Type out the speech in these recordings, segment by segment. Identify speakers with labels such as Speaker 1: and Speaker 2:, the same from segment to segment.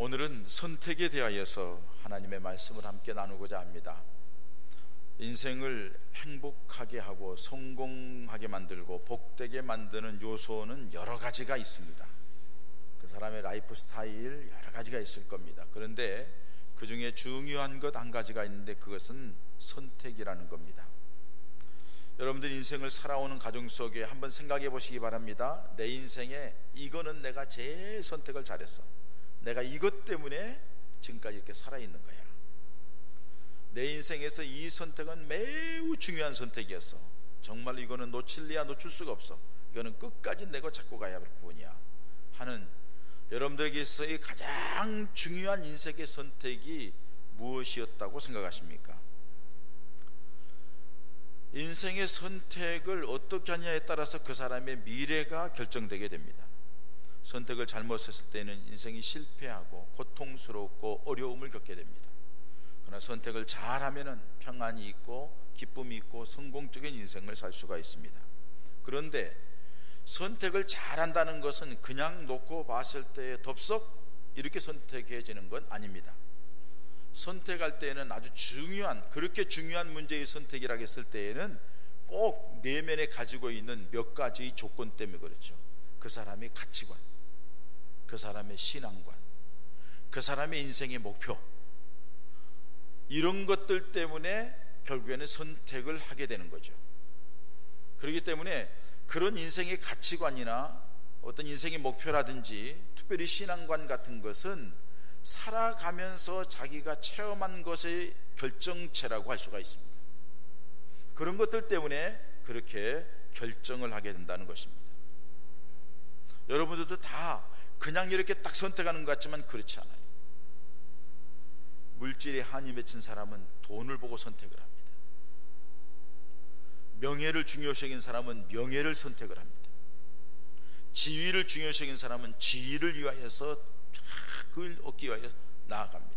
Speaker 1: 오늘은 선택에 대하여서 하나님의 말씀을 함께 나누고자 합니다. 인생을 행복하게 하고 성공하게 만들고 복되게 만드는 요소는 여러 가지가 있습니다. 그 사람의 라이프 스타일 여러 가지가 있을 겁니다. 그런데 그 중에 중요한 것 한 가지가 있는데 그것은 선택이라는 겁니다. 여러분들 인생을 살아오는 가정 속에 한번 생각해 보시기 바랍니다. 내 인생에 이거는 내가 제일 선택을 잘했어. 내가 이것 때문에 지금까지 이렇게 살아있는 거야. 내 인생에서 이 선택은 매우 중요한 선택이었어. 정말 이거는 놓칠 수가 없어. 이거는 끝까지 내고 잡고 가야 할 부분이야 하는 여러분들에게서의 가장 중요한 인생의 선택이 무엇이었다고 생각하십니까? 인생의 선택을 어떻게 하냐에 따라서 그 사람의 미래가 결정되게 됩니다. 선택을 잘못했을 때는 인생이 실패하고 고통스럽고 어려움을 겪게 됩니다. 그러나 선택을 잘하면 평안이 있고 기쁨이 있고 성공적인 인생을 살 수가 있습니다. 그런데 선택을 잘한다는 것은 그냥 놓고 봤을 때 덥석 이렇게 선택해지는 건 아닙니다. 선택할 때에는 아주 그렇게 중요한 문제의 선택이라고 했을 때에는 꼭 내면에 가지고 있는 몇 가지의 조건 때문에 그렇죠. 그 사람의 가치관, 그 사람의 신앙관, 그 사람의 인생의 목표, 이런 것들 때문에 결국에는 선택을 하게 되는 거죠. 그렇기 때문에 그런 인생의 가치관이나 어떤 인생의 목표라든지 특별히 신앙관 같은 것은 살아가면서 자기가 체험한 것의 결정체라고 할 수가 있습니다. 그런 것들 때문에 그렇게 결정을 하게 된다는 것입니다. 여러분들도 다 그냥 이렇게 딱 선택하는 것 같지만 그렇지 않아요. 물질에 한이 맺힌 사람은 돈을 보고 선택을 합니다. 명예를 중요시 여긴 사람은 명예를 선택을 합니다. 지위를 중요시 여긴 사람은 지위를 위하여서 그걸 얻기 위하여 나아갑니다.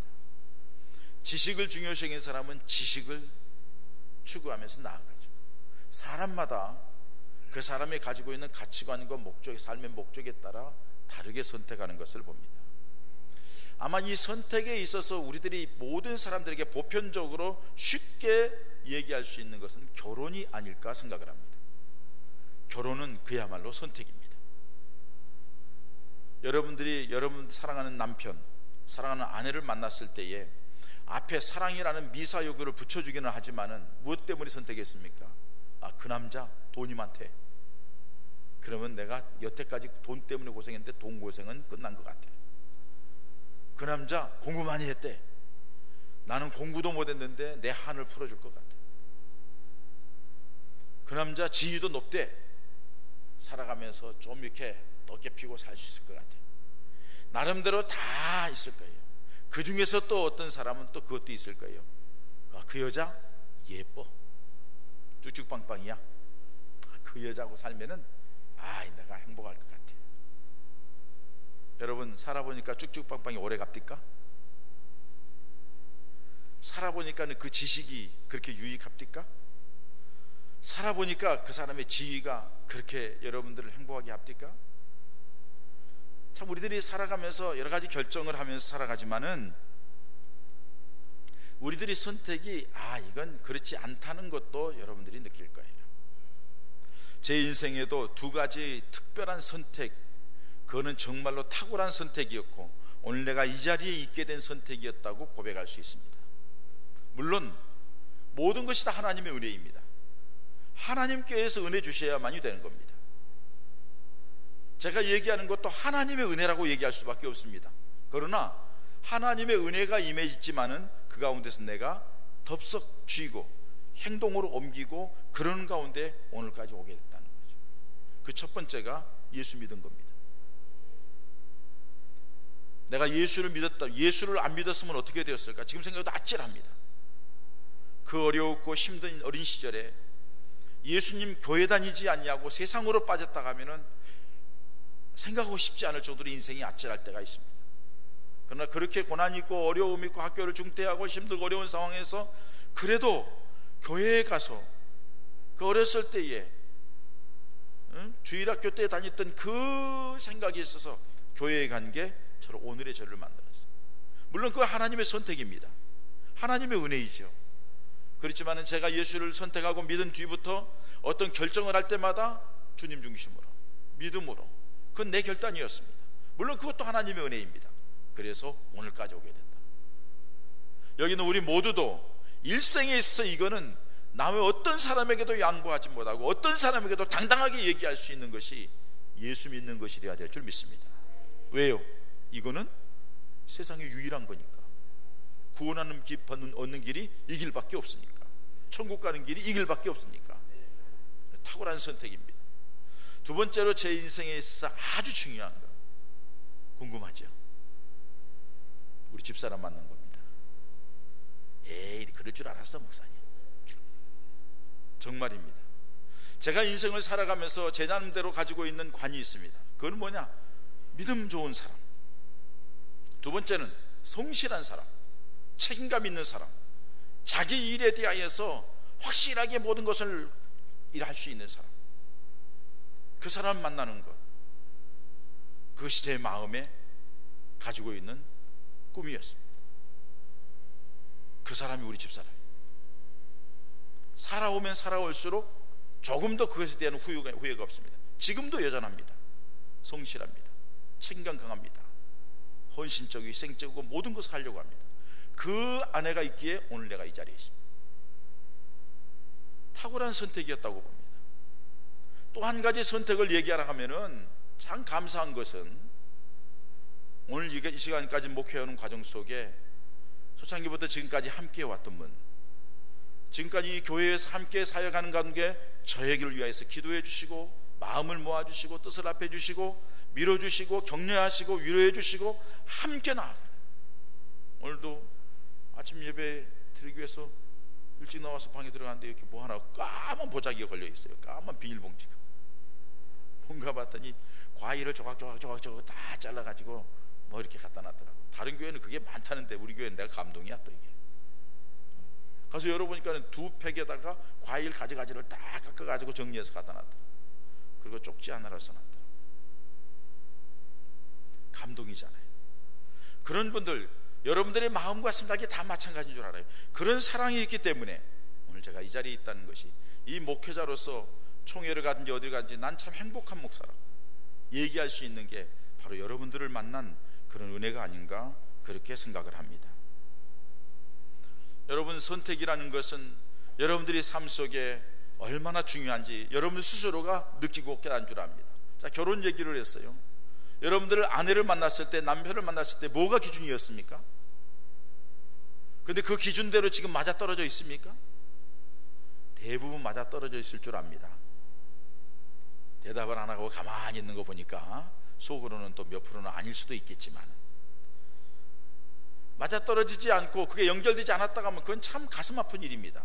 Speaker 1: 지식을 중요시 여긴 사람은 지식을 추구하면서 나아가죠. 사람마다 그 사람이 가지고 있는 가치관과 목적, 삶의 목적에 따라 다르게 선택하는 것을 봅니다. 아마 이 선택에 있어서 우리들이 모든 사람들에게 보편적으로 쉽게 얘기할 수 있는 것은 결혼이 아닐까 생각을 합니다. 결혼은 그야말로 선택입니다. 여러분들이 여러분 사랑하는 남편, 사랑하는 아내를 만났을 때에 앞에 사랑이라는 미사여구를 붙여주기는 하지만은 무엇 때문에 선택했습니까? 그 남자 돈이 많대. 그러면 내가 여태까지 돈 때문에 고생했는데 돈 고생은 끝난 것 같아. 그 남자 공부 많이 했대. 나는 공부도 못했는데 내 한을 풀어줄 것 같아. 그 남자 지위도 높대. 살아가면서 좀 이렇게 어깨 피고 살 수 있을 것 같아. 나름대로 다 있을 거예요. 그 중에서 또 어떤 사람은 또 그것도 있을 거예요. 그 여자 예뻐, 쭉쭉빵빵이야. 그 여자하고 살면은 내가 행복할 것 같아. 여러분 살아보니까 쭉쭉빵빵이 오래 갑니까? 살아보니까 그 지식이 그렇게 유익합니까? 살아보니까 그 사람의 지위가 그렇게 여러분들을 행복하게 합니까? 참 우리들이 살아가면서 여러 가지 결정을 하면서 살아가지만은 우리들이 선택이 이건 그렇지 않다는 것도 여러분들이 느낄 거예요. 제 인생에도 두 가지 특별한 선택, 그거는 정말로 탁월한 선택이었고 오늘 내가 이 자리에 있게 된 선택이었다고 고백할 수 있습니다. 물론 모든 것이 다 하나님의 은혜입니다. 하나님께서 은혜 주셔야만이 되는 겁니다. 제가 얘기하는 것도 하나님의 은혜라고 얘기할 수밖에 없습니다. 그러나 하나님의 은혜가 임해있지만은 그 가운데서 내가 덥석 쥐고 행동으로 옮기고 그런 가운데 오늘까지 오게 됐다는 거죠. 그 첫 번째가 예수 믿은 겁니다. 내가 예수를 믿었다. 예수를 안 믿었으면 어떻게 되었을까? 지금 생각해도 아찔합니다. 그 어려웠고 힘든 어린 시절에 예수님 교회 다니지 않냐고 세상으로 빠졌다 가면은 생각하고 싶지 않을 정도로 인생이 아찔할 때가 있습니다. 그러나 그렇게 고난이 있고 어려움이 있고 학교를 중퇴하고 힘들고 어려운 상황에서 그래도 교회에 가서 그 어렸을 때에 주일학교 때 다녔던 그 생각이 있어서 교회에 간 게 저를 오늘의 저를 만들었어요. 물론 그거 하나님의 선택입니다. 하나님의 은혜이죠. 그렇지만 제가 예수를 선택하고 믿은 뒤부터 어떤 결정을 할 때마다 주님 중심으로, 믿음으로, 그건 내 결단이었습니다. 물론 그것도 하나님의 은혜입니다. 그래서 오늘까지 오게 됐다. 여기는 우리 모두도 일생에 있어서 이거는 남의 어떤 사람에게도 양보하지 못하고 어떤 사람에게도 당당하게 얘기할 수 있는 것이 예수 믿는 것이 되어야 될 줄 믿습니다. 왜요? 이거는 세상에 유일한 거니까. 구원하는 길, 얻는 길이 이 길밖에 없으니까. 천국 가는 길이 이 길밖에 없으니까. 탁월한 선택입니다. 두 번째로 제 인생에 있어서 아주 중요한 거, 궁금하죠? 우리 집사람 만난 겁니다. 에이, 그럴 줄 알았어 목사님. 정말입니다. 제가 인생을 살아가면서 제 나름대로 가지고 있는 관이 있습니다. 그건 뭐냐? 믿음 좋은 사람. 두 번째는 성실한 사람, 책임감 있는 사람, 자기 일에 대하여서 확실하게 모든 것을 일할 수 있는 사람, 그 사람 만나는 것, 그것이 제 마음에 가지고 있는 꿈이었습니다. 그 사람이 우리 집사람입니다. 살아오면 살아올수록 조금 더 그것에 대한 후회가 없습니다. 지금도 여전합니다. 성실합니다. 책임감 강합니다. 헌신적이고 희생적이고 모든 것을 하려고 합니다. 그 아내가 있기에 오늘 내가 이 자리에 있습니다. 탁월한 선택이었다고 봅니다. 또 한 가지 선택을 얘기하라 하면은 참 감사한 것은 오늘 이 시간까지 목회하는 과정 속에 초창기부터 지금까지 함께 왔던 분, 지금까지 이 교회에서 함께 사역하는 가운데 저에게를 위하여서 기도해 주시고 마음을 모아주시고 뜻을 합해 주시고 밀어주시고 격려하시고 위로해 주시고 함께 나아가는, 오늘도 아침 예배 드리기 위해서 일찍 나와서 방에 들어갔는데 이렇게 뭐 하나 까만 보자기가 걸려 있어요. 까만 비닐봉지가. 뭔가 봤더니 과일을 조각조각 다 잘라가지고 뭐 이렇게 갖다 놨더라고. 다른 교회는 그게 많다는데 우리 교회는 내가 감동이야 또 이게. 가서 열어보니까 두 팩에다가 과일 가지가지를 딱 깎아가지고 정리해서 갖다 놨더라. 그리고 쪽지 하나를 써놨더라. 감동이잖아요. 그런 분들, 여러분들의 마음과 생각이 다 마찬가지인 줄 알아요. 그런 사랑이 있기 때문에 오늘 제가 이 자리에 있다는 것이, 이 목회자로서 총회를 가든지 어딜 가든지 난 참 행복한 목사라고 얘기할 수 있는 게 바로 여러분들을 만난 그런 은혜가 아닌가 그렇게 생각을 합니다. 여러분, 선택이라는 것은 여러분들의 삶 속에 얼마나 중요한지 여러분 스스로가 느끼고 깨달은 줄 압니다. 자, 결혼 얘기를 했어요. 여러분들 아내를 만났을 때, 남편을 만났을 때 뭐가 기준이었습니까? 근데 그 기준대로 지금 맞아떨어져 있습니까? 대부분 맞아떨어져 있을 줄 압니다. 대답을 안 하고 가만히 있는 거 보니까 속으로는 또 몇 프로는 아닐 수도 있겠지만, 맞아떨어지지 않고 그게 연결되지 않았다가 하면 그건 참 가슴 아픈 일입니다.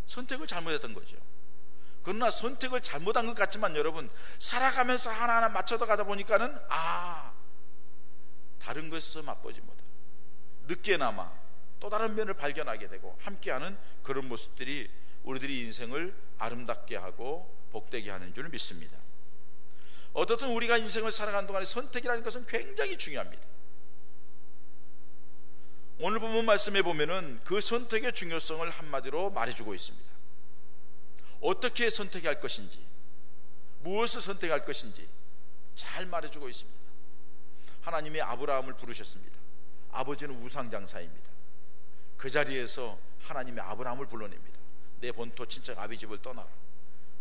Speaker 1: 선택을 잘못했던 거죠. 그러나 선택을 잘못한 것 같지만 여러분, 살아가면서 하나하나 맞춰서 가다 보니까는 다른 것에서 맛보지 못해 늦게나마 또 다른 면을 발견하게 되고 함께하는 그런 모습들이 우리들이 인생을 아름답게 하고 복되게 하는 줄 믿습니다. 어떻든 우리가 인생을 살아가는 동안에 선택이라는 것은 굉장히 중요합니다. 오늘 본문 말씀에 보면은 그 선택의 중요성을 한마디로 말해주고 있습니다. 어떻게 선택할 것인지, 무엇을 선택할 것인지 잘 말해주고 있습니다. 하나님이 아브라함을 부르셨습니다. 아버지는 우상장사입니다. 그 자리에서 하나님이 아브라함을 불러냅니다. 내 본토 친척 아비 집을 떠나라.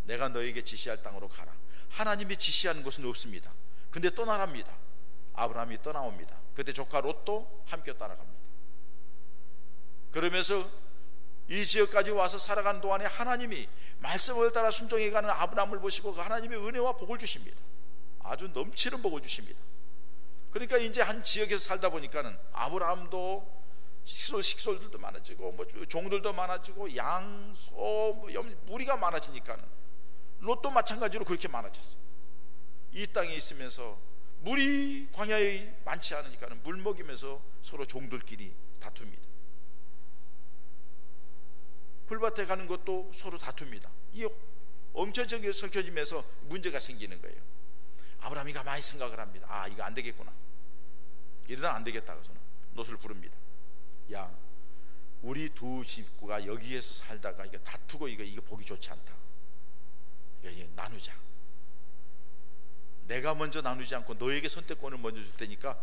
Speaker 1: 내가 너에게 지시할 땅으로 가라. 하나님이 지시하는 것은 없습니다. 근데 떠나랍니다. 아브라함이 떠나옵니다. 그때 조카 롯도 함께 따라갑니다. 그러면서 이 지역까지 와서 살아가는 동안에 하나님이 말씀을 따라 순종해가는 아브라함을 보시고 그 하나님의 은혜와 복을 주십니다. 아주 넘치는 복을 주십니다. 그러니까 이제 한 지역에서 살다 보니까는 아브라함도 식솔들도 많아지고 뭐 종들도 많아지고 양, 소, 무리가 많아지니까는 롯도 마찬가지로 그렇게 많아졌어요. 이 땅에 있으면서 물이 광야에 많지 않으니까는 물 먹이면서 서로 종들끼리 다툽니다. 풀밭에 가는 것도 서로 다툽니다. 이 엄청나게 섞여지면서 문제가 생기는 거예요. 아브라함이 가만히 생각을 합니다. 이거 안 되겠구나. 이러다 안 되겠다. 그래서는 롯을 부릅니다. 야, 우리 두 식구가 여기에서 살다가 이거 다투고 이거 보기 좋지 않다. 이거 나누자. 내가 먼저 나누지 않고 너에게 선택권을 먼저 줄 테니까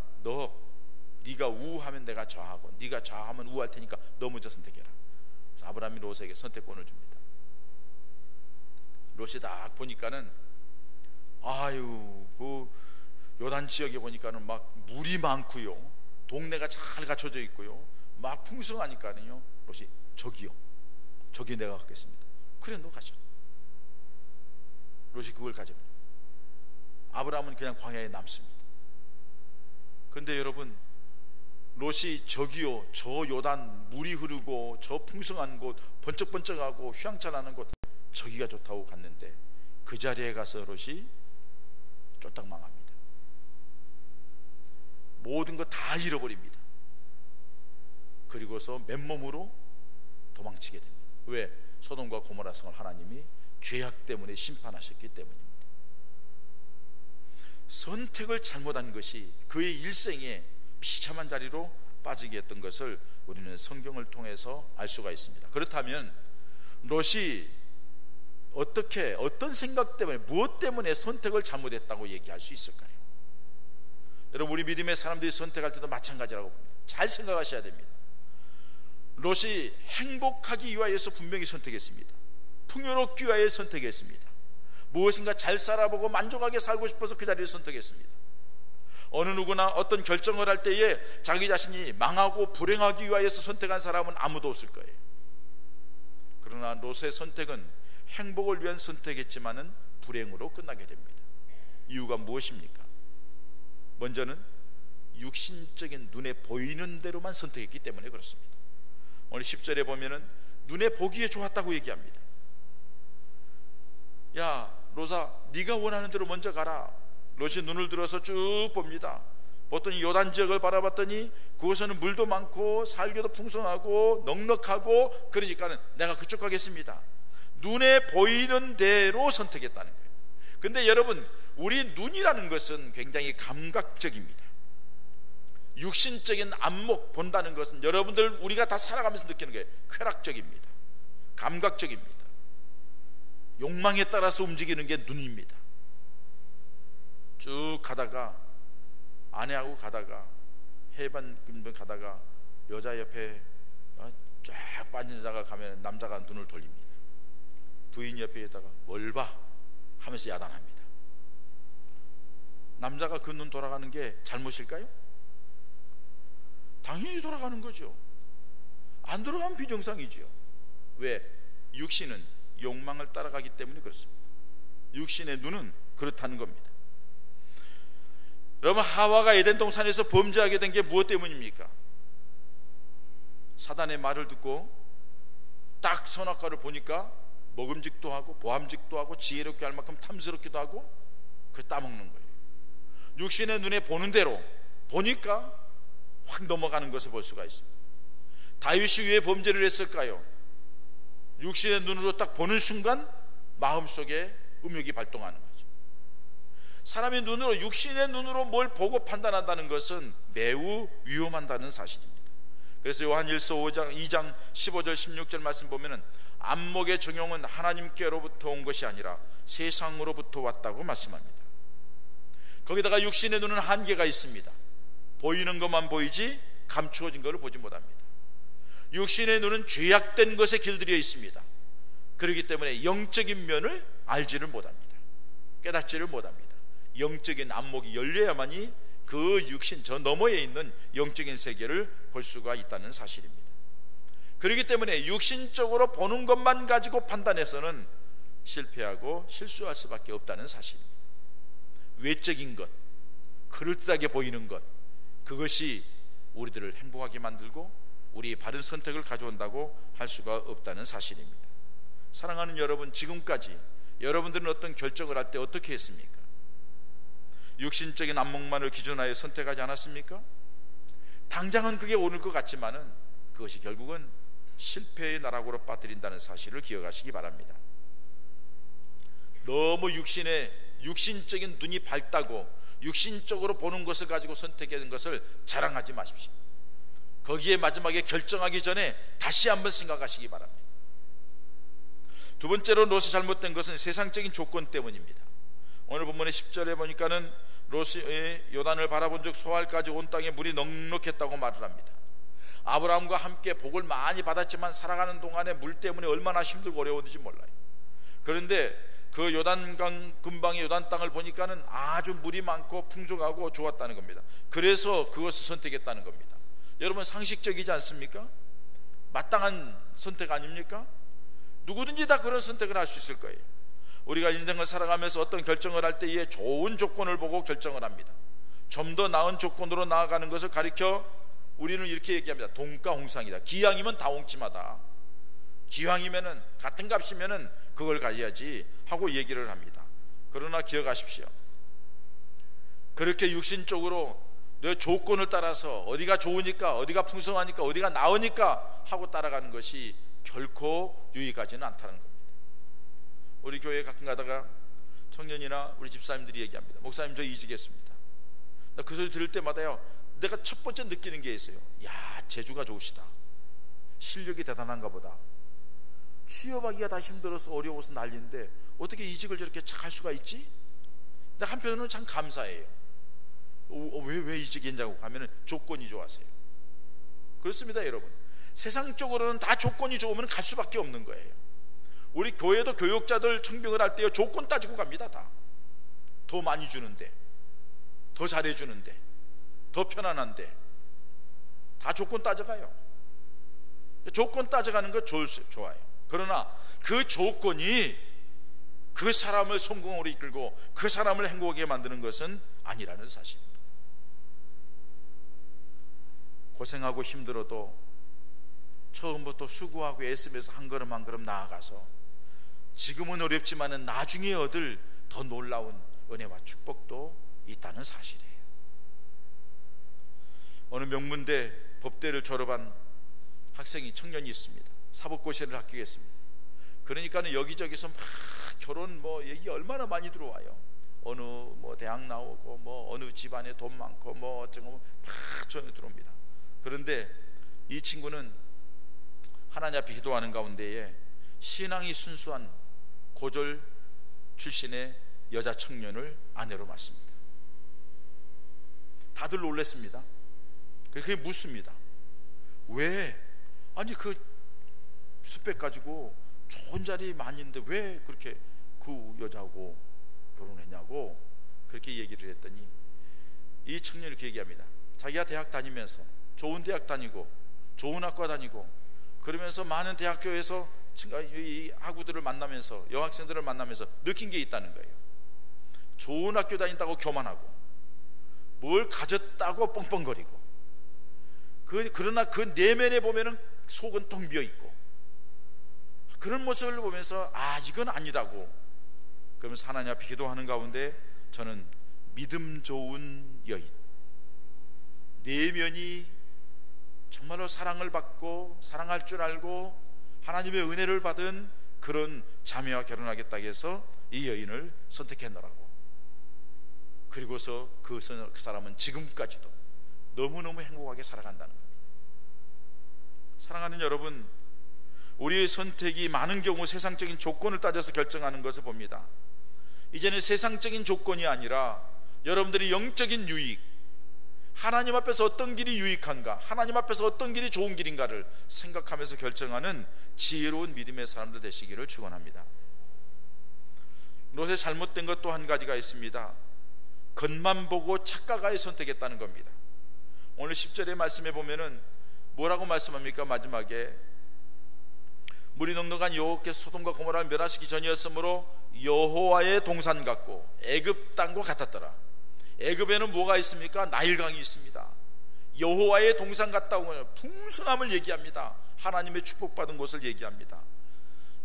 Speaker 1: 네가 우하면 내가 좌하고 네가 좌하면 우할 테니까 너 먼저 선택해라. 그래서 아브라함이 롯에게 선택권을 줍니다. 롯이 딱 보니까는 그 요단 지역에 보니까는 막 물이 많고요, 동네가 잘 갖춰져 있고요, 막 풍성하니까는요, 롯이 저기 내가 갖겠습니다. 그래, 너 가져. 롯이 그걸 가집니다. 아브라함은 그냥 광야에 남습니다. 그런데 여러분, 롯이 저기요, 저 요단 물이 흐르고 저 풍성한 곳, 번쩍번쩍하고 휘황찬란한 곳, 저기가 좋다고 갔는데 그 자리에 가서 롯이 쫄딱 망합니다. 모든 거 다 잃어버립니다. 그리고서 맨몸으로 도망치게 됩니다. 왜? 소돔과 고모라 성을 하나님이 죄악 때문에 심판하셨기 때문입니다. 선택을 잘못한 것이 그의 일생에 비참한 자리로 빠지게 했던 것을 우리는 성경을 통해서 알 수가 있습니다. 그렇다면 롯이 어떤 생각 때문에, 무엇 때문에 선택을 잘못했다고 얘기할 수 있을까요? 여러분, 우리 믿음의 사람들이 선택할 때도 마찬가지라고 봅니다. 잘 생각하셔야 됩니다. 롯이 행복하기 위하여서 분명히 선택했습니다. 풍요롭기 위하여 선택했습니다. 무엇인가 잘 살아보고 만족하게 살고 싶어서 그 자리를 선택했습니다. 어느 누구나 어떤 결정을 할 때에 자기 자신이 망하고 불행하기 위하여서 선택한 사람은 아무도 없을 거예요. 그러나 롯의 선택은 행복을 위한 선택했지만은 불행으로 끝나게 됩니다. 이유가 무엇입니까? 먼저는 육신적인 눈에 보이는 대로만 선택했기 때문에 그렇습니다. 오늘 10절에 보면은 눈에 보기에 좋았다고 얘기합니다. 야, 롯아, 네가 원하는 대로 먼저 가라. 롯이 눈을 들어서 쭉 봅니다. 보더니 요단 지역을 바라봤더니 그곳에는 물도 많고 살기도 풍성하고 넉넉하고, 그러니까는 내가 그쪽 가겠습니다. 눈에 보이는 대로 선택했다는 거예요. 근데 여러분, 우리 눈이라는 것은 굉장히 감각적입니다. 육신적인 안목 본다는 것은 여러분들 우리가 다 살아가면서 느끼는 게 쾌락적입니다. 감각적입니다. 욕망에 따라서 움직이는 게 눈입니다. 쭉 가다가 아내하고 가다가 해변 가다가 여자 옆에 쫙 빠진 여자가 가면 남자가 눈을 돌립니다. 부인 옆에 있다가 뭘 봐? 하면서 야단합니다. 남자가 그 눈 돌아가는 게 잘못일까요? 당연히 돌아가는 거죠. 안 돌아가면 비정상이죠. 왜? 육신은 욕망을 따라가기 때문에 그렇습니다. 육신의 눈은 그렇다는 겁니다. 여러분, 하와가 에덴 동산에서 범죄하게 된 게 무엇 때문입니까? 사단의 말을 듣고 딱 선악과를 보니까 먹음직도 하고 보암직도 하고 지혜롭게 할 만큼 탐스럽기도 하고 그 따먹는 거예요. 육신의 눈에 보는 대로 보니까 확 넘어가는 것을 볼 수가 있습니다. 다윗이 왜 범죄를 했을까요? 육신의 눈으로 딱 보는 순간 마음속에 음욕이 발동하는 거죠. 사람의 눈으로, 육신의 눈으로 뭘 보고 판단한다는 것은 매우 위험한다는 사실입니다. 그래서 요한일서 2장 15절 16절 말씀 보면은 안목의 정욕은 하나님께로부터 온 것이 아니라 세상으로부터 왔다고 말씀합니다. 거기다가 육신의 눈은 한계가 있습니다. 보이는 것만 보이지 감추어진 것을 보지 못합니다. 육신의 눈은 죄악된 것에 길들여 있습니다. 그렇기 때문에 영적인 면을 알지를 못합니다. 깨닫지를 못합니다. 영적인 안목이 열려야만이 그 육신 저 너머에 있는 영적인 세계를 볼 수가 있다는 사실입니다. 그렇기 때문에 육신적으로 보는 것만 가지고 판단해서는 실패하고 실수할 수밖에 없다는 사실입니다. 외적인 것, 그럴듯하게 보이는 것, 그것이 우리들을 행복하게 만들고 우리의 바른 선택을 가져온다고 할 수가 없다는 사실입니다. 사랑하는 여러분, 지금까지 여러분들은 어떤 결정을 할 때 어떻게 했습니까? 육신적인 안목만을 기준하여 선택하지 않았습니까? 당장은 그게 오를 것 같지만은 그것이 결국은 실패의 나락으로 빠뜨린다는 사실을 기억하시기 바랍니다. 너무 육신적인 눈이 밝다고 육신적으로 보는 것을 가지고 선택하는 것을 자랑하지 마십시오. 거기에 마지막에 결정하기 전에 다시 한번 생각하시기 바랍니다. 두 번째로 롯이 잘못된 것은 세상적인 조건 때문입니다. 오늘 본문의 10절에 보니까는 롯이 요단을 바라본 즉 소알까지 온 땅에 물이 넉넉했다고 말을 합니다. 아브라함과 함께 복을 많이 받았지만 살아가는 동안에 물 때문에 얼마나 힘들고 어려웠는지 몰라요. 그런데 그 요단강 근방의 요단 땅을 보니까는 아주 물이 많고 풍족하고 좋았다는 겁니다. 그래서 그것을 선택했다는 겁니다. 여러분, 상식적이지 않습니까? 마땅한 선택 아닙니까? 누구든지 다 그런 선택을 할 수 있을 거예요. 우리가 인생을 살아가면서 어떤 결정을 할 때에 좋은 조건을 보고 결정을 합니다. 좀 더 나은 조건으로 나아가는 것을 가리켜 우리는 이렇게 얘기합니다. 동가홍상이다. 기왕이면 다 옹침하다. 기왕이면은 같은 값이면은 그걸 가져야지 하고 얘기를 합니다. 그러나 기억하십시오. 그렇게 육신적으로 내 조건을 따라서 어디가 좋으니까, 어디가 풍성하니까, 어디가 나으니까 하고 따라가는 것이 결코 유익하지는 않다는 겁니다. 우리 교회에 가끔 가다가 청년이나 우리 집사님들이 얘기합니다. 목사님, 저 이직했습니다. 나 그 소리 들을 때마다요, 내가 첫 번째 느끼는 게 있어요. 야, 재주가 좋으시다. 실력이 대단한가 보다. 취업하기가 다 힘들어서 어려워서 난리인데 어떻게 이직을 저렇게 잘 수가 있지? 근데 한편으로는 참 감사해요. 왜 이직했냐고 하면은 조건이 좋아서요. 그렇습니다, 여러분. 세상적으로는 다 조건이 좋으면 갈 수밖에 없는 거예요. 우리 교회도 교육자들 청빙을 할 때요, 조건 따지고 갑니다. 다 더 많이 주는데, 더 잘해주는데, 더 편안한데, 다 조건 따져가요. 조건 따져가는 거 좋아요. 그러나 그 조건이 그 사람을 성공으로 이끌고 그 사람을 행복하게 만드는 것은 아니라는 사실입니다. 고생하고 힘들어도 처음부터 수고하고 애쓰면서 한 걸음 한 걸음 나아가서 지금은 어렵지만은 나중에 얻을 더 놀라운 은혜와 축복도 있다는 사실이에요. 어느 명문대 법대를 졸업한 학생이, 청년이 있습니다. 사법고시를 합격했습니다. 그러니까는 여기저기서 막 결혼 얘기 얼마나 많이 들어와요. 어느 대학 나오고 어느 집안에 돈 많고 어쩌고 막 전해 들어옵니다. 그런데 이 친구는 하나님 앞에 기도하는 가운데에 신앙이 순수한 고졸 출신의 여자 청년을 아내로 맞습니다. 다들 놀랐습니다. 그게 묻습니다. 왜? 아니 그 스펙 가지고 좋은 자리 많이 있는데 왜 그렇게 그 여자하고 결혼했냐고 그렇게 얘기를 했더니 이 청년이 그렇게 얘기합니다. 자기가 대학 다니면서 좋은 대학 다니고 좋은 학과 다니고 그러면서 많은 대학교에서 이 학우들을 만나면서 여학생들을 만나면서 느낀 게 있다는 거예요. 좋은 학교 다닌다고 교만하고 뭘 가졌다고 뻥뻥거리고 그러나 그 내면에 보면은 속은 텅 비어 있고 그런 모습을 보면서 이건 아니다고 그러면서 하나님 앞에 기도하는 가운데 저는 믿음 좋은 여인, 내면이 정말로 사랑을 받고 사랑할 줄 알고 하나님의 은혜를 받은 그런 자매와 결혼하겠다고 해서 이 여인을 선택했노라고. 그리고서 그 사람은 지금까지도 너무너무 행복하게 살아간다는 겁니다. 사랑하는 여러분, 우리의 선택이 많은 경우 세상적인 조건을 따져서 결정하는 것을 봅니다. 이제는 세상적인 조건이 아니라 여러분들이 영적인 유익, 하나님 앞에서 어떤 길이 유익한가, 하나님 앞에서 어떤 길이 좋은 길인가를 생각하면서 결정하는 지혜로운 믿음의 사람들 되시기를 축원합니다. 롯의 잘못된 것 또 한 가지가 있습니다. 겉만 보고 착각하여 선택했다는 겁니다. 오늘 10절의 말씀에 보면은 뭐라고 말씀합니까? 마지막에 물이 넉넉한 여호와께서 소돔과 고모라를 멸하시기 전이었으므로 여호와의 동산 같고 애굽 땅과 같았더라. 애굽에는 뭐가 있습니까? 나일강이 있습니다. 여호와의 동산 같다고 풍성함을 얘기합니다. 하나님의 축복받은 곳을 얘기합니다.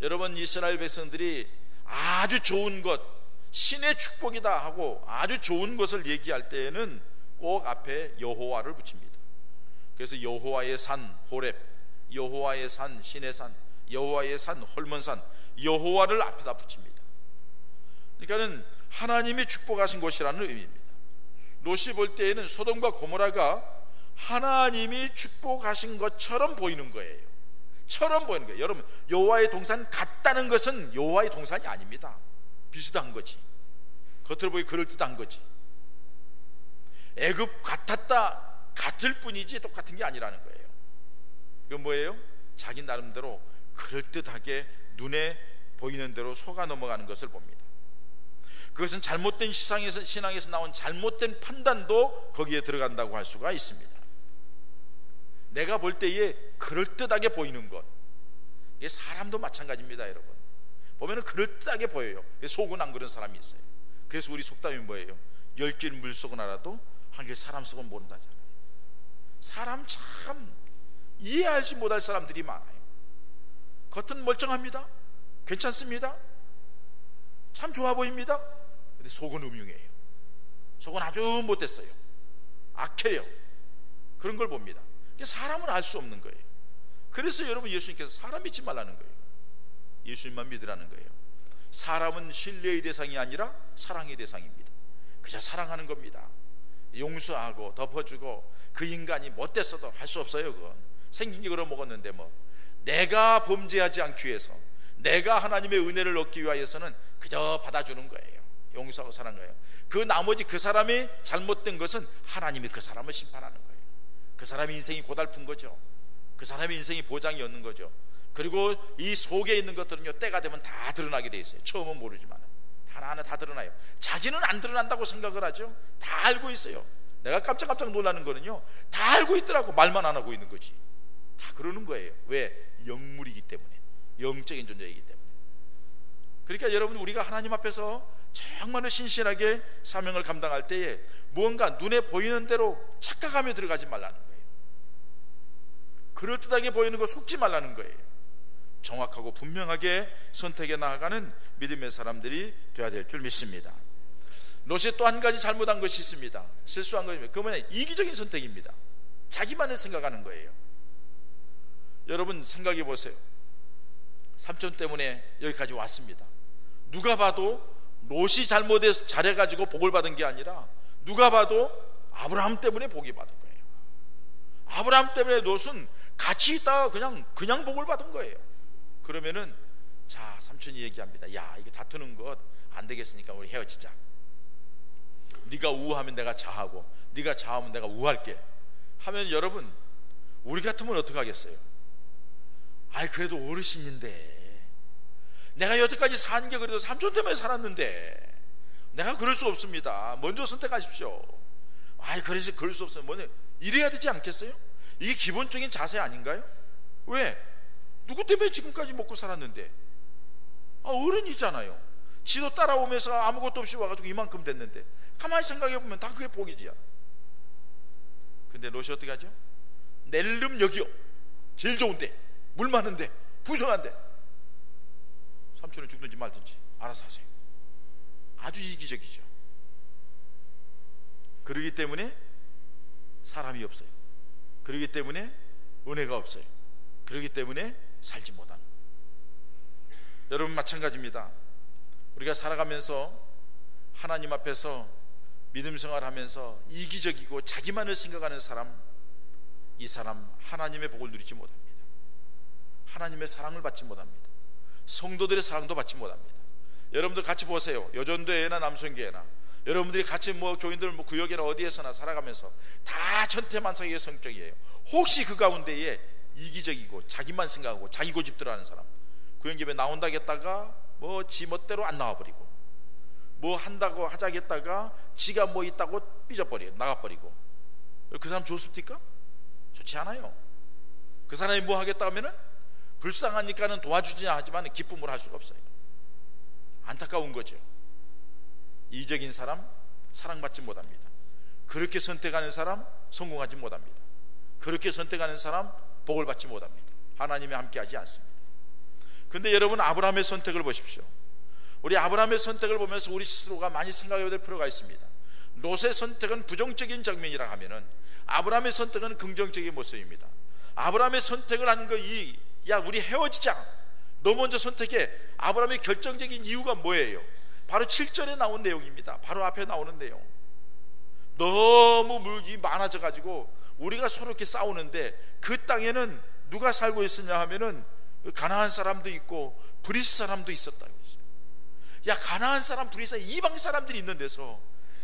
Speaker 1: 여러분, 이스라엘 백성들이 아주 좋은 것, 신의 축복이다 하고 아주 좋은 것을 얘기할 때에는 꼭 앞에 여호와를 붙입니다. 그래서 여호와의 산 호렙, 여호와의 산 신의 산, 여호와의 산 헐몬산, 여호와를 앞에다 붙입니다. 그러니까는 하나님이 축복하신 곳이라는 의미입니다. 롯이 볼 때에는 소돔과 고모라가 하나님이 축복하신 것처럼 보이는 거예요. 처럼 보이는 거예요. 여러분, 여호와의 동산 같다는 것은 여호와의 동산이 아닙니다. 비슷한 거지. 겉으로 보기 그럴듯한 거지. 애굽 같았다 같을 뿐이지 똑같은 게 아니라는 거예요. 이건 뭐예요? 자기 나름대로 그럴듯하게 눈에 보이는 대로 속아 넘어가는 것을 봅니다. 그것은 잘못된 신앙에서 나온 잘못된 판단도 거기에 들어간다고 할 수가 있습니다. 내가 볼 때에 그럴듯하게 보이는 것, 이게 사람도 마찬가지입니다. 여러분, 보면 그럴듯하게 보여요. 속은 안 그런 사람이 있어요. 그래서 우리 속담이 뭐예요? 10길 물속은 알아도 한 길 사람 속은 모른다잖아요. 사람 참 이해하지 못할 사람들이 많아요. 겉은 멀쩡합니다. 괜찮습니다. 참 좋아 보입니다. 근데 속은 음흉해요. 속은 아주 못됐어요. 악해요. 그런 걸 봅니다. 사람은 알 수 없는 거예요. 그래서 여러분, 예수님께서 사람 믿지 말라는 거예요. 예수님만 믿으라는 거예요. 사람은 신뢰의 대상이 아니라 사랑의 대상입니다. 그저 사랑하는 겁니다. 용서하고 덮어주고, 그 인간이 못됐어도 할 수 없어요. 그건 생긴 게 그러먹었는데 뭐, 내가 범죄하지 않기 위해서, 내가 하나님의 은혜를 얻기 위하여서는 그저 받아주는 거예요. 용서하고 사랑하는 거예요. 그 나머지 그 사람이 잘못된 것은 하나님이 그 사람을 심판하는 거예요. 그 사람의 인생이 고달픈 거죠. 그 사람의 인생이 보장이 없는 거죠. 그리고 이 속에 있는 것들은요, 때가 되면 다 드러나게 돼 있어요. 처음은 모르지만 하나하나 다 드러나요. 자기는 안 드러난다고 생각을 하죠. 다 알고 있어요. 내가 깜짝깜짝 놀라는 거는요, 다 알고 있더라고. 말만 안 하고 있는 거지. 다 그러는 거예요. 왜? 영물이기 때문에, 영적인 존재이기 때문에. 그러니까 여러분, 우리가 하나님 앞에서 정말로 신실하게 사명을 감당할 때에 무언가 눈에 보이는 대로 착각하며 들어가지 말라는 거예요. 그럴듯하게 보이는 거 속지 말라는 거예요. 정확하고 분명하게 선택해 나아가는 믿음의 사람들이 되어야 될 줄 믿습니다. 롯이 또 한 가지 잘못한 것이 있습니다. 실수한 것입니다. 그 뭐냐? 이기적인 선택입니다. 자기만을 생각하는 거예요. 여러분, 생각해 보세요. 삼촌 때문에 여기까지 왔습니다. 누가 봐도 롯이 잘해가지고 복을 받은 게 아니라, 누가 봐도 아브라함 때문에 복이 받은 거예요. 아브라함 때문에 롯은 같이 있다가 그냥 복을 받은 거예요. 그러면은, 자, 삼촌이 얘기합니다. 야, 이게 다투는 것 안 되겠으니까 우리 헤어지자. 네가 우하면 내가 좌하고, 네가 좌하면 내가 우할게 하면, 여러분, 우리 같으면 어떻게 하겠어요? 아이, 그래도 어르신인데, 내가 여태까지 산 게 그래도 삼촌 때문에 살았는데 내가 그럴 수 없습니다. 먼저 선택하십시오. 아이, 그래서 그럴 수 없어요. 뭐냐, 이래야 되지 않겠어요? 이게 기본적인 자세 아닌가요? 왜? 누구 때문에 지금까지 먹고 살았는데? 어른이잖아요. 지도 따라오면서 아무것도 없이 와가지고 이만큼 됐는데, 가만히 생각해보면 다 그게 복이지요. 근데 롯이 어떻게 하죠? 낼름 여기요, 제일 좋은데, 물 많은데, 풍성한데, 삼촌은 죽든지 말든지 알아서 하세요. 아주 이기적이죠. 그러기 때문에 사람이 없어요. 그러기 때문에 은혜가 없어요. 그러기 때문에 살지 못하는 거예요. 여러분, 마찬가지입니다. 우리가 살아가면서 하나님 앞에서 믿음 생활하면서 이기적이고 자기만을 생각하는 사람, 이 사람 하나님의 복을 누리지 못합니다. 하나님의 사랑을 받지 못합니다. 성도들의 사랑도 받지 못합니다. 여러분들 같이 보세요. 여전도회나 남성교회나 여러분들이 같이 교인들 구역이나 어디에서나 살아가면서 다 천태만상의 성격이에요. 혹시 그 가운데에 이기적이고 자기만 생각하고 자기 고집대로 하는 사람, 구역집에 나온다겠다가 지 멋대로 안 나와버리고, 뭐 한다고 하자겠다가 지가 뭐 있다고 삐져버리고 나가버리고, 그 사람 좋습니까? 좋지 않아요. 그 사람이 뭐 하겠다 하면은 불쌍하니까는 도와주지 하지만 기쁨을 할 수가 없어요. 안타까운 거죠. 이적인 사람 사랑받지 못합니다. 그렇게 선택하는 사람 성공하지 못합니다. 그렇게 선택하는 사람 복을 받지 못합니다. 하나님이 함께하지 않습니다. 그런데 여러분, 아브라함의 선택을 보십시오. 우리 아브라함의 선택을 보면서 우리 스스로가 많이 생각해야 될 필요가 있습니다. 롯의 선택은 부정적인 장면이라 하면은 아브라함의 선택은 긍정적인 모습입니다. 아브라함의 선택을 하는 거, 야, 우리 헤어지자, 너 먼저 선택해. 아브라함의 결정적인 이유가 뭐예요? 바로 7절에 나온 내용입니다. 바로 앞에 나오는 내용. 너무 물이 많아져 가지고 우리가 서로 이렇게 싸우는데 그 땅에는 누가 살고 있었냐 하면은 가나안 사람도 있고 브리스 사람도 있었다고 했어요. 야, 가나안 사람, 브리스 사람, 이방 사람들이 있는 데서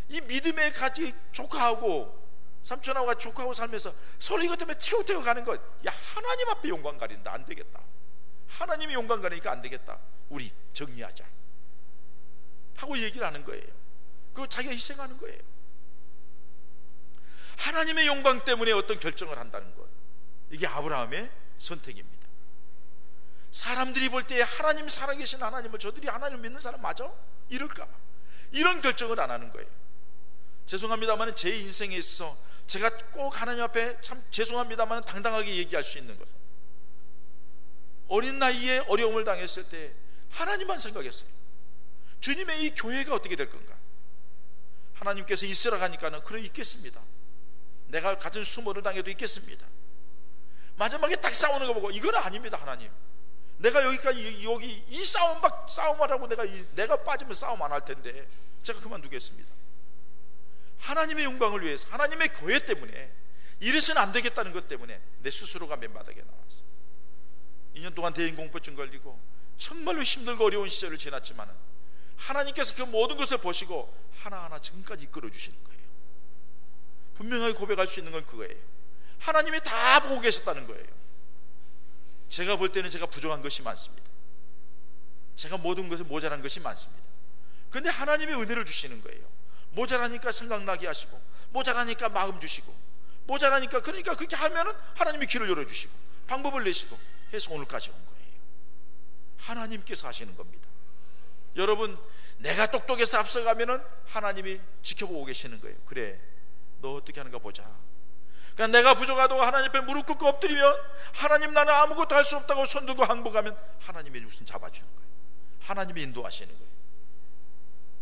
Speaker 1: 이 믿음의 같이 조카하고 삼촌하고 조카하고 살면서 서로 이것 때문에 튀어튀어 가는 것, 야, 하나님 앞에 영광 가린다, 안 되겠다. 하나님이 영광 가리니까 안 되겠다. 우리 정리하자 하고 얘기를 하는 거예요. 그리고 자기가 희생하는 거예요. 하나님의 영광 때문에 어떤 결정을 한다는 것, 이게 아브라함의 선택입니다. 사람들이 볼 때 하나님, 살아계신 하나님을, 저들이 하나님을 믿는 사람 맞아? 이럴까 봐 이런 결정을 안 하는 거예요. 죄송합니다만 제 인생에 있어서 제가 꼭 하나님 앞에 참 죄송합니다만 당당하게 얘기할 수 있는 것은, 어린 나이에 어려움을 당했을 때 하나님만 생각했어요. 주님의 이 교회가 어떻게 될 건가? 하나님께서 있으라 하니까는 그래, 있겠습니다. 내가 가진 수모를 당해도 있겠습니다. 마지막에 딱 싸우는 거 보고 이건 아닙니다. 하나님, 내가 여기까지 여기 이 싸움하라고 내가 빠지면 싸움 안 할 텐데 제가 그만두겠습니다. 하나님의 영광을 위해서, 하나님의 교회 때문에, 이래서는 안 되겠다는 것 때문에 내 스스로가 맨바닥에 나왔어요. 2년 동안 대인공포증 걸리고 정말로 힘들고 어려운 시절을 지났지만 하나님께서 그 모든 것을 보시고 하나하나 지금까지 이끌어 주시는 거예요. 분명하게 고백할 수 있는 건 그거예요. 하나님이 다 보고 계셨다는 거예요. 제가 볼 때는 제가 부족한 것이 많습니다. 제가 모든 것에 모자란 것이 많습니다. 그런데 하나님의 은혜를 주시는 거예요. 모자라니까 생각나게 하시고, 모자라니까 마음 주시고, 모자라니까, 그러니까 그렇게 하면은 하나님이 길을 열어주시고 방법을 내시고 해서 오늘까지 온 거예요. 하나님께서 하시는 겁니다. 여러분, 내가 똑똑해서 앞서가면은 하나님이 지켜보고 계시는 거예요. 그래, 너 어떻게 하는가 보자. 그러니까 내가 부족하다고 하나님 앞에 무릎 꿇고 엎드리면, 하나님 나는 아무것도 할 수 없다고 손 들고 항복하면 하나님이 무슨 잡아주는 거예요. 하나님이 인도하시는 거예요.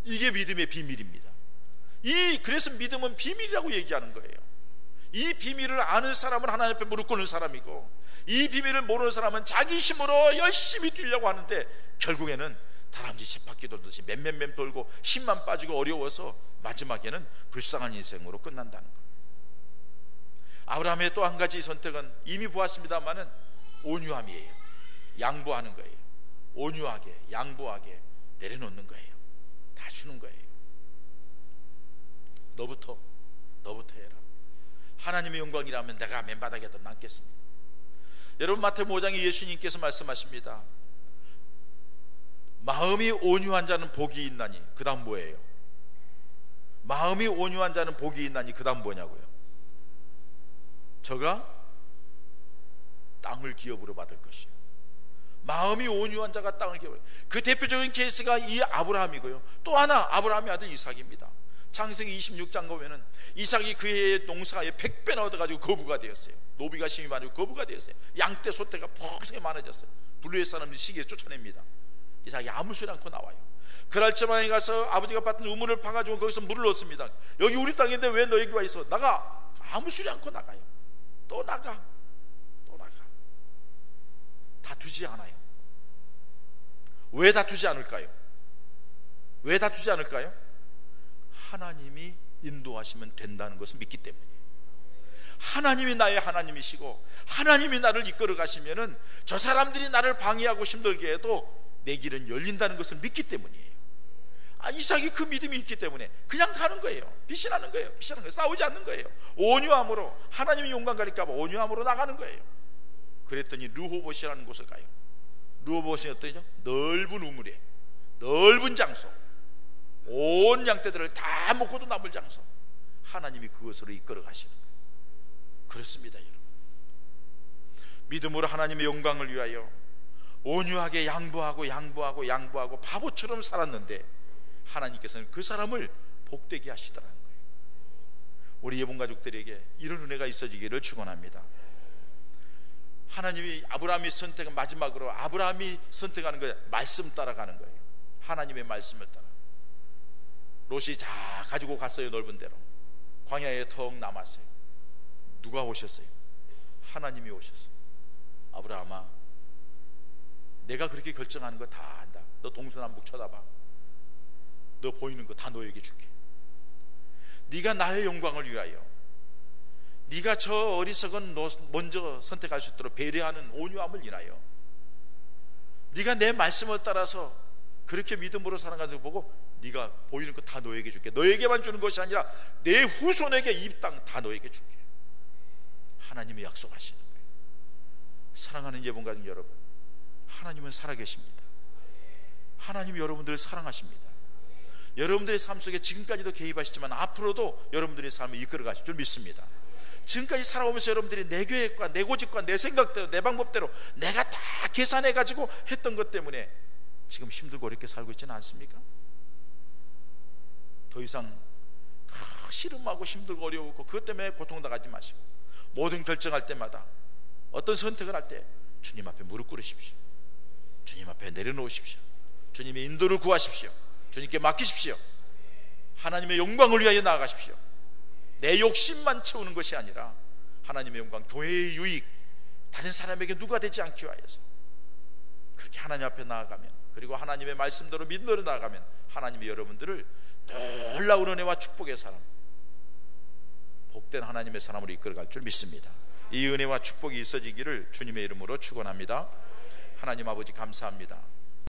Speaker 1: 이게 믿음의 비밀입니다. 그래서 믿음은 비밀이라고 얘기하는 거예요. 이 비밀을 아는 사람은 하나님 앞에 무릎 꿇는 사람이고, 이 비밀을 모르는 사람은 자기 힘으로 열심히 뛰려고 하는데 결국에는 다람쥐 쳇바퀴 돌듯이 맴 돌고 힘만 빠지고 어려워서 마지막에는 불쌍한 인생으로 끝난다는 거예요. 아브라함의 또 한 가지 선택은 이미 보았습니다만은 온유함이에요. 양보하는 거예요. 온유하게, 양보하게 내려놓는 거예요. 다 주는 거예요. 너부터 해라. 하나님의 영광이라면 내가 맨바닥에도 남겠습니다. 여러분, 마태복음 5장에 예수님께서 말씀하십니다. 마음이 온유한 자는 복이 있나니, 그 다음 뭐예요? 마음이 온유한 자는 복이 있나니, 그 다음 뭐냐고요? 저가 땅을 기업으로 받을 것이요. 마음이 온유한 자가 땅을 기업으로. 그 대표적인 케이스가 이 아브라함이고요. 또 하나, 아브라함의 아들 이삭입니다. 창세기 26장 보면은 이삭이 그 해의 농사에 100배나 얻어가지고 거부가 되었어요. 노비가 심히 많아지고 거부가 되었어요. 양떼 소떼가 풍성히 많아졌어요. 블루의 사람들이 시기에 쫓아냅니다. 이삭이 아무 소리 않고 나와요. 그날 저방에 가서 아버지가 밭은 우물을 파가지고 거기서 물을 넣습니다. 여기 우리 땅인데 왜 너 여기 와 있어? 나가. 아무 소리 않고 나가요. 또 나가. 다투지 않아요. 왜 다투지 않을까요? 하나님이 인도하시면 된다는 것을 믿기 때문이에요. 하나님이 나의 하나님이시고 하나님이 나를 이끌어 가시면은 저 사람들이 나를 방해하고 힘들게 해도 내 길은 열린다는 것을 믿기 때문이에요. 이삭이 그 믿음이 있기 때문에 그냥 가는 거예요. 비신하는 거예요. 싸우지 않는 거예요. 온유함으로, 하나님이 영광 가릴까 봐 온유함으로 나가는 거예요. 그랬더니 르호봇이라는 곳을 가요. 르호봇이 어떠죠? 넓은 우물에, 넓은 장소, 온 양떼들을 다 먹고도 남을 장소, 하나님이 그것으로 이끌어 가시는 거예요. 그렇습니다, 여러분. 믿음으로 하나님의 영광을 위하여 온유하게 양보하고 바보처럼 살았는데 하나님께서는 그 사람을 복되게 하시더라는 거예요. 우리 예본 가족들에게 이런 은혜가 있어지기를 축원합니다. 하나님이 아브라함이 선택한, 마지막으로 아브라함이 선택하는 거예요. 말씀 따라가는 거예요. 하나님의 말씀을 따라. 롯이 다 가지고 갔어요. 넓은 데로. 광야에 턱 남았어요. 누가 오셨어요? 하나님이 오셨어요. 아브라함아, 내가 그렇게 결정하는 거 다 안다. 너 동서남북 쳐다봐. 너 보이는 거 다 너에게 줄게. 네가 나의 영광을 위하여, 네가 저 어리석은 먼저 선택할 수 있도록 배려하는 온유함을 인하여 네가 내 말씀을 따라서 그렇게 믿음으로 살아가는 걸 보고 네가 보이는 거 다 너에게 줄게. 너에게만 주는 것이 아니라 내 후손에게 이 땅 다 너에게 줄게. 하나님이 약속하시는 거예요. 사랑하는 예봉가족 여러분, 하나님은 살아계십니다. 하나님이 여러분들을 사랑하십니다. 여러분들의 삶 속에 지금까지도 개입하시지만 앞으로도 여러분들의 삶을 이끌어 가실 줄 믿습니다. 지금까지 살아오면서 여러분들이 내 계획과 내 고집과 내 생각대로 내 방법대로 내가 다 계산해 가지고 했던 것 때문에 지금 힘들고 어렵게 살고 있지는 않습니까? 더 이상 씨름하고 힘들고 어려우고 그것 때문에 고통당하지 마시고 모든 결정할 때마다 어떤 선택을 할 때 주님 앞에 무릎 꿇으십시오. 주님 앞에 내려놓으십시오. 주님의 인도를 구하십시오. 주님께 맡기십시오. 하나님의 영광을 위하여 나아가십시오. 내 욕심만 채우는 것이 아니라 하나님의 영광, 교회의 유익, 다른 사람에게 누가 되지 않기 위하여서 그렇게 하나님 앞에 나아가면, 그리고 하나님의 말씀대로 믿음대로 나아가면 하나님이 여러분들을 놀라운 은혜와 축복의 사람, 복된 하나님의 사람으로 이끌어갈 줄 믿습니다. 이 은혜와 축복이 있어지기를 주님의 이름으로 축원합니다. 하나님 아버지 감사합니다.